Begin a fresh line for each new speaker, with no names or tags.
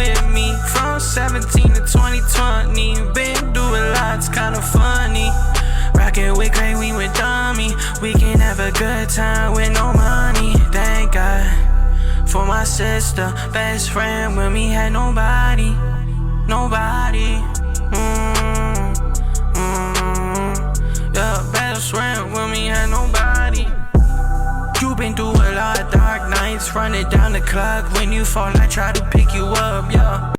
with me. From 17 to 2020, been doing lots, kinda funny. Rockin' with Gray, we with dummy. We can have a good time with no money. Thank God for my sister, best friend when we had nobody. Nobody. Yeah, best friend when we had nobody. You been through a lot of dark nights, running down the clock. When you fall, I try to pick you up, yeah.